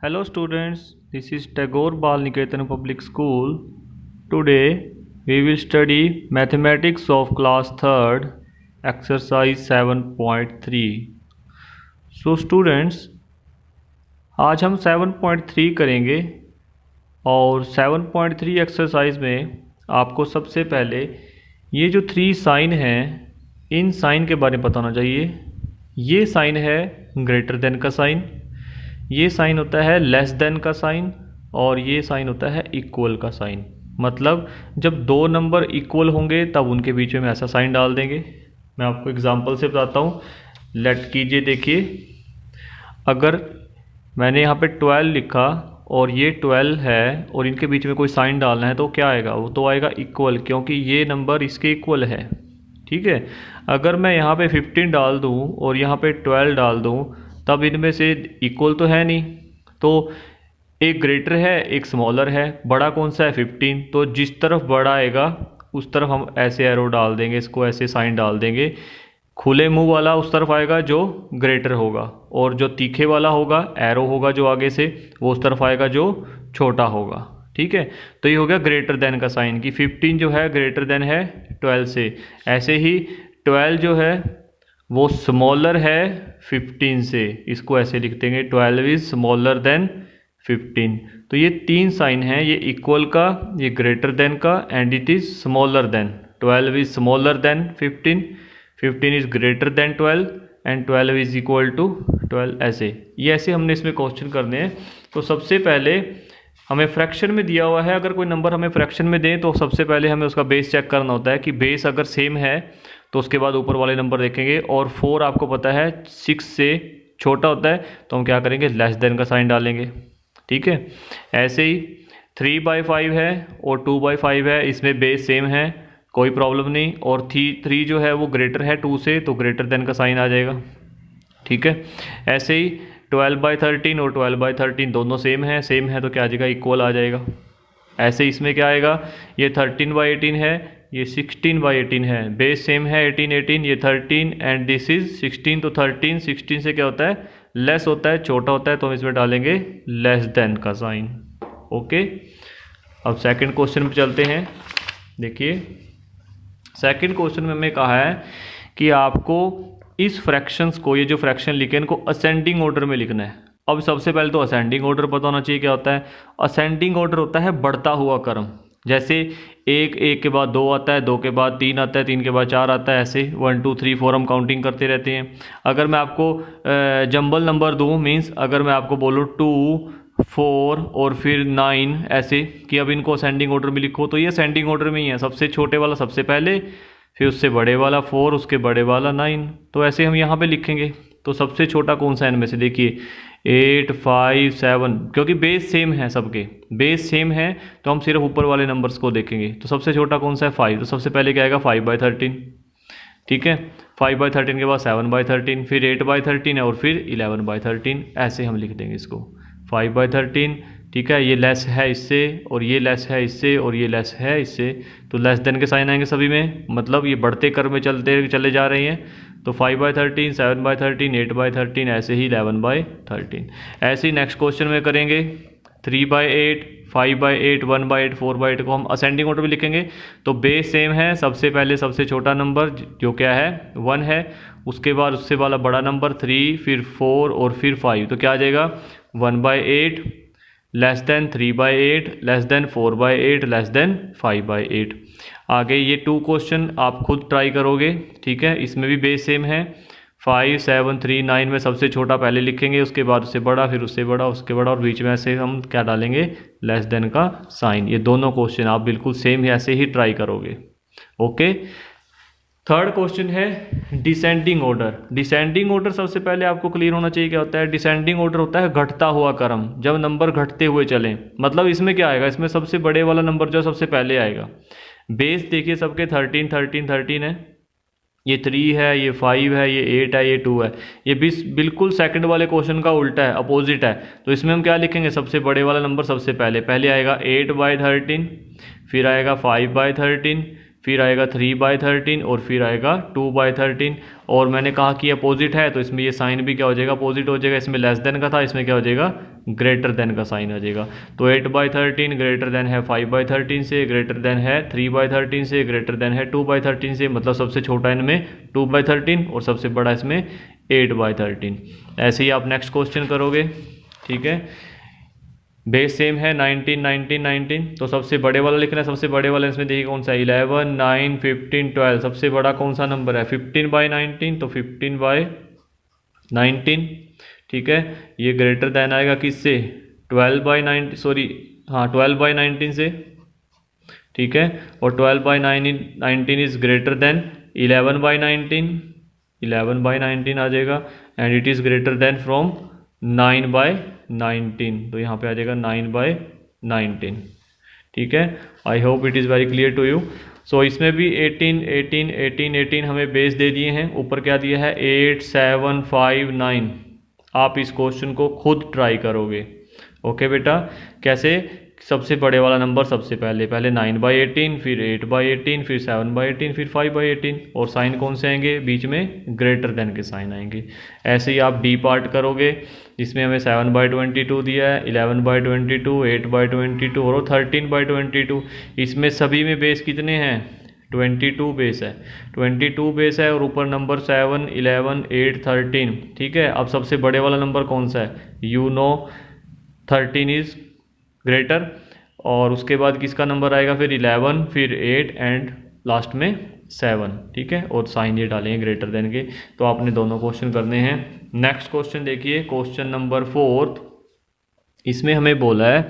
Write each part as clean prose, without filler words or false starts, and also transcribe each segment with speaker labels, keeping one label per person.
Speaker 1: Hello students, this is Tagore Bal Niketan Public School. Today we will study mathematics of class 3rd exercise 7.3. So students, आज हम 7.3 करेंगे और 7.3 exercise में आपको सबसे पहले ये जो 3 साइन हैं इन साइन के बारे में पता होना चाहिए। ये साइन है ग्रेटर देन का साइन, ये साइन होता है लेस देन का साइन और ये साइन होता है इक्वल का साइन। मतलब जब दो नंबर इक्वल होंगे तब उनके बीच में ऐसा साइन डाल देंगे। मैं आपको एग्जांपल से बताता हूँ, लेट कीजिए। देखिए, अगर मैंने यहाँ पे 12 लिखा और ये 12 है और इनके बीच में कोई साइन डालना है तो क्या आएगा? वो तो आएगा इक्वल, क्योंकि ये नंबर इसके इक्वल है। ठीक है। अगर मैं यहाँ पे 15 डाल दूँ और यहाँ पे 12 डाल दूँ तब इनमें से इक्वल तो है नहीं, तो एक ग्रेटर है एक स्मॉलर है। बड़ा कौन सा है? 15। तो जिस तरफ बड़ा आएगा उस तरफ हम ऐसे एरो डाल देंगे, इसको ऐसे साइन डाल देंगे। खुले मुंह वाला उस तरफ आएगा जो ग्रेटर होगा, और जो तीखे वाला होगा एरो होगा जो आगे से वो उस तरफ आएगा जो छोटा होगा। ठीक है। तो ये हो गया ग्रेटर देन का साइन कि 15 जो है ग्रेटर देन है 12 से। ऐसे ही 12 जो है वो स्मॉलर है 15 से, इसको ऐसे लिख देंगे 12 इज स्मॉलर देन 15। तो ये 3 साइन हैं, ये इक्वल का, ये ग्रेटर देन का and it is smaller than. 12 is smaller than 15, 15 is greater than 12 and 12 is equal to 12। ऐसे हमने इसमें क्वेश्चन करने हैं। तो सबसे पहले हमें फ्रैक्शन में दिया हुआ है, अगर कोई नंबर हमें फ्रैक्शन में दें तो सबसे पहले हमें उसका बेस चेक करना होता है कि बेस अगर सेम है तो उसके बाद ऊपर वाले नंबर देखेंगे। और 4 आपको पता है 6 से छोटा होता है तो हम क्या करेंगे? लेस देन का साइन डालेंगे। ठीक है। ऐसे ही 3/5 है और 2/5 है, इसमें बेस सेम है, कोई प्रॉब्लम नहीं। और 3 जो है वो ग्रेटर है 2 से, तो ग्रेटर देन का साइन आ जाएगा। ठीक है। ऐसे ही 12/13 और 12/13 दोनों सेम है तो क्या आ जाएगा? इक्वल आ जाएगा। ऐसे इसमें क्या आएगा? ये 13/18 है, ये 16/18 है, बेस सेम है 18 ये 13 एंड दिस इज 16। तो 16 से क्या होता है? लेस होता है, छोटा होता है, तो हम इसमें डालेंगे लेस देन का साइन। ओके। अब सेकंड क्वेश्चन पे चलते हैं। देखिए, सेकंड क्वेश्चन में हमें कहा है कि आपको इस फ्रैक्शंस को, ये जो फ्रैक्शन लिखे इनको असेंडिंग ऑर्डर में लिखना है। अब सबसे पहले तो असेंडिंग ऑर्डर पता होना चाहिए क्या होता है। असेंडिंग ऑर्डर होता है बढ़ता हुआ क्रम। जैसे 1 के बाद 2 आता है, 2 के बाद 3 आता है, 3 के बाद 4 आता है, ऐसे 1 2 3 4 हम काउंटिंग करते रहते हैं। अगर मैं आपको जंबल नंबर दूँ, मीन्स अगर मैं आपको बोलूँ 2 4 और फिर 9 ऐसे कि अब इनको असेंडिंग ऑर्डर में लिखो, तो ये असेंडिंग ऑर्डर में ही है। सबसे छोटे वाला सबसे पहले, फिर उससे बड़े वाला 4, उसके बड़े वाला 9। तो ऐसे हम यहाँ पे लिखेंगे। तो सबसे छोटा कौन सा है इनमें से? देखिए 8 5 7, क्योंकि बेस सेम है, सबके बेस सेम है तो हम सिर्फ ऊपर वाले नंबर्स को देखेंगे। तो सबसे छोटा कौन सा है? 5। तो सबसे पहले क्या आएगा? 5/13। ठीक है। 5/13 के बाद 7/13, फिर 8/13 है और फिर 11/13। ऐसे हम लिख देंगे इसको 5/13। ठीक है। ये लेस है इससे और ये लेस है इससे और ये लेस है इससे, तो लेस देन के साइन आएंगे सभी में। मतलब ये बढ़ते क्रम में चले जा रहे हैं। तो 5/13, 7/13, 8/13, ऐसे ही 11/13। ऐसे ही नेक्स्ट क्वेश्चन में करेंगे 3/8, 5/8, 1/8, 4/8 को हम असेंडिंग ऑर्डर में लिखेंगे। तो बेस सेम है, सबसे पहले सबसे छोटा नंबर जो क्या है 1 है, उसके बाद उससे वाला बड़ा नंबर 3, फिर 4 और फिर 5। तो क्या आ जाएगा? 1/8 less than 3/8 less than 4/8 less than 5/8। आगे ये 2 क्वेश्चन आप खुद ट्राई करोगे। ठीक है। इसमें भी बेस सेम है। 5 7 3 9 में सबसे छोटा पहले लिखेंगे, उसके बाद उससे बड़ा, फिर उससे बड़ा, उसके बड़ा, और बीच में ऐसे हम क्या डालेंगे? लेस देन का साइन। ये दोनों क्वेश्चन आप बिल्कुल सेम ही ऐसे ही ट्राई करोगे। ओके। थर्ड क्वेश्चन है डिसेंडिंग ऑर्डर। डिसेंडिंग ऑर्डर सबसे पहले आपको क्लियर होना चाहिए क्या होता है। डिसेंडिंग ऑर्डर होता है घटता हुआ क्रम, जब नंबर घटते हुए चलें। मतलब इसमें क्या आएगा? इसमें सबसे बड़े वाला नंबर जो सबसे पहले आएगा। बेस देखिए सबके 13 13 13 है, ये 3 है, ये 5 है, ये 8 है, ये 2 है। ये बिल्कुल सेकंड वाले क्वेश्चन का उल्टा है, अपोजिट है। तो इसमें हम क्या लिखेंगे? सबसे बड़े वाला नंबर सबसे पहले आएगा 8/13, फिर आएगा 5/13, फिर आएगा 3/13 और फिर आएगा 2/13। और मैंने कहा कि अपोजिट है तो इसमें ये साइन भी क्या हो जाएगा, अपोजिट हो जाएगा। इसमें लेस देन का था, इसमें क्या हो जाएगा, ग्रेटर देन का साइन आ जाएगा। तो 8/13 ग्रेटर देन है 5/13 से, ग्रेटर देन है 3/13 से, ग्रेटर देन है 2/13 से, मतलब सबसे छोटा इनमें 2/13 और सबसे बड़ा इसमें 8/13। ऐसे ही आप नेक्स्ट क्वेश्चन करोगे, ठीक है। बेस सेम है 19 19 19, तो सबसे बड़े वाला लिखना है। सबसे बड़े वाला इसमें देखिए कौन सा, 11 9 15 12। सबसे बड़ा कौन सा नंबर है, 15/19, तो 15/19, ठीक है। ये ग्रेटर देन आएगा किससे, 12/19, सॉरी हाँ 12/19 से, ठीक है। और 12/19 इज ग्रेटर देन 11/19, 11/19 आ जाएगा। And it is greater than from 9/19, तो यहाँ पे आ जाएगा 9/19, ठीक है। I hope it is very clear to you. So इसमें भी 18 18 18 18 हमें बेस दे दिए हैं, ऊपर क्या दिया है 8 7 5 9। आप इस क्वेश्चन को खुद ट्राई करोगे, ओके बेटा। कैसे, सबसे बड़े वाला नंबर सबसे पहले 9/18, फिर 8/18, फिर 7/18, फिर 5/18, और साइन कौन से आएंगे, बीच में ग्रेटर देन के साइन आएंगे। ऐसे ही आप डी पार्ट करोगे, जिसमें हमें 7/22 दिया है, 11/22, 8/22 और 13/22। इसमें सभी में बेस कितने हैं, 22 बेस है, 22 बेस है, और ऊपर नंबर 7 11 8 13, ठीक है। अब सबसे बड़े वाला नंबर कौन सा है, यू नो 13 इज ग्रेटर, और उसके बाद किसका नंबर आएगा, फिर 11, फिर 8 एंड लास्ट में 7, ठीक है। और साइन ये डालेंगे ग्रेटर देन के। तो आपने दोनों क्वेश्चन करने हैं। नेक्स्ट क्वेश्चन देखिए, क्वेश्चन नंबर 4। इसमें हमें बोला है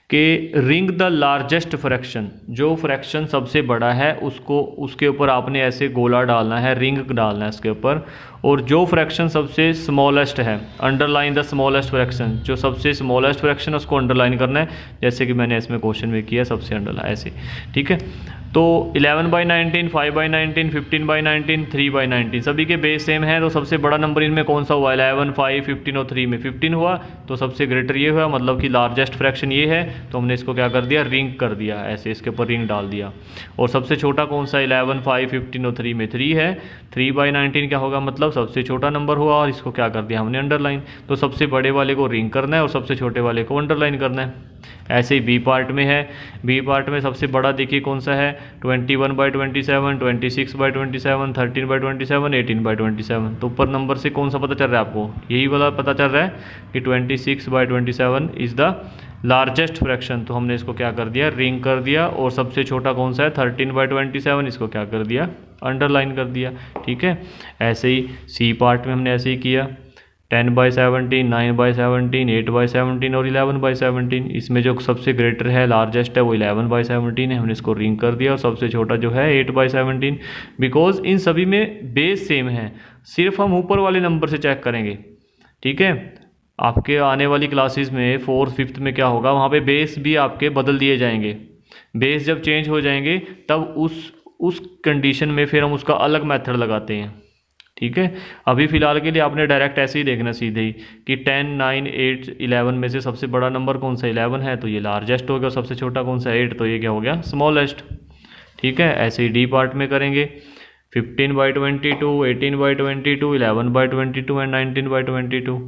Speaker 1: कि रिंग द लार्जेस्ट फ्रैक्शन, जो फ्रैक्शन सबसे बड़ा है उसको, उसके ऊपर आपने ऐसे गोला डालना है, रिंग डालना है उसके ऊपर। और जो फ्रैक्शन सबसे स्मॉलेस्ट है, अंडरलाइन द स्मॉलेस्ट फ्रैक्शन, जो सबसे स्मॉलेस्ट फ्रैक्शन है उसको अंडरलाइन करना है, जैसे कि मैंने इसमें क्वेश्चन में किया, सबसे अंडरलाइन ऐसे, ठीक है। तो 11/19, 5/19, 15/19, 3/19 सभी के बेस सेम है। तो सबसे बड़ा नंबर इनमें कौन सा हुआ, 11, 5, 15 और 3 में 15 हुआ, तो सबसे ग्रेटर ये हुआ, मतलब कि लार्जेस्ट फ्रैक्शन ये है। तो हमने इसको क्या कर दिया, रिंग कर दिया, ऐसे इसके ऊपर रिंग डाल दिया। और सबसे छोटा कौन सा, 11, 5, 15 और 3 में 3 है, 3/19 क्या होगा, मतलब सबसे छोटा नंबर हुआ, और इसको क्या कर दिया हमने, अंडरलाइन। तो सबसे बड़े वाले को रिंग करना है और सबसे छोटे वाले को अंडरलाइन करना है। ऐसे ही बी पार्ट में है, बी पार्ट में सबसे बड़ा देखिए कौन सा है, 21/27, 26/27, 13/27, 18/27। तो ऊपर नंबर से कौन सा पता चल रहा है आपको, यही वाला पता चल रहा है कि 26/27 इज़ द लार्जेस्ट फ्रैक्शन। तो हमने इसको क्या कर दिया, रिंग कर दिया। और सबसे छोटा कौन सा है, 13/27, इसको क्या कर दिया, अंडरलाइन कर दिया, ठीक है। ऐसे ही सी पार्ट में हमने ऐसे ही किया, 10/17, 9/17, 8/17 और 11/17। इसमें जो सबसे ग्रेटर है, लार्जेस्ट है, वो 11/17 है, हमने इसको रिंग कर दिया। और सबसे छोटा जो है 8/17, बिकॉज इन सभी में बेस सेम है, सिर्फ हम ऊपर वाले नंबर से चेक करेंगे, ठीक है। आपके आने वाली क्लासेस में 4th 5th में क्या होगा, वहाँ पे बेस भी आपके बदल दिए जाएंगे। बेस जब चेंज हो जाएंगे तब उस कंडीशन में फिर हम उसका अलग मेथड लगाते हैं, ठीक है। अभी फ़िलहाल के लिए आपने डायरेक्ट ऐसे ही देखना सीधे ही कि 10, 9, 8, 11 में से सबसे बड़ा नंबर कौन सा, 11 है, तो ये लार्जेस्ट हो गया। और सबसे छोटा कौन सा, 8, तो ये क्या हो गया, स्मॉलेस्ट, ठीक है। ऐसे ही डी पार्ट में करेंगे, 15/22, 18/22, 11/22 एंड 19/22,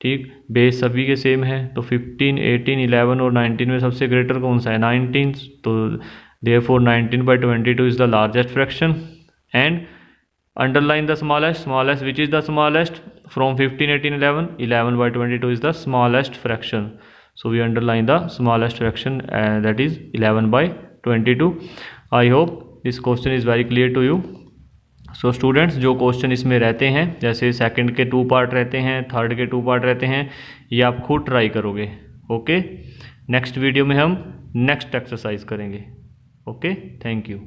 Speaker 1: ठीक। बेस सभी के सेम है। तो 15, 18, 11 और 19 में सबसे ग्रेटर कौन सा है, 19, तो therefore 19/22 is the largest fraction. And underline the smallest which is the smallest from 15, 18, 11, 11/22 is the smallest fraction. So we underline the smallest fraction, that is 11/22. I hope this question is very clear to you. So students, जो question इसमें रहते हैं, जैसे second के 2 part रहते हैं, third के 2 part रहते हैं, ये आप खुद ट्राई करोगे, ओके। नेक्स्ट वीडियो में हम नेक्स्ट एक्सरसाइज करेंगे, ओके। Thank you.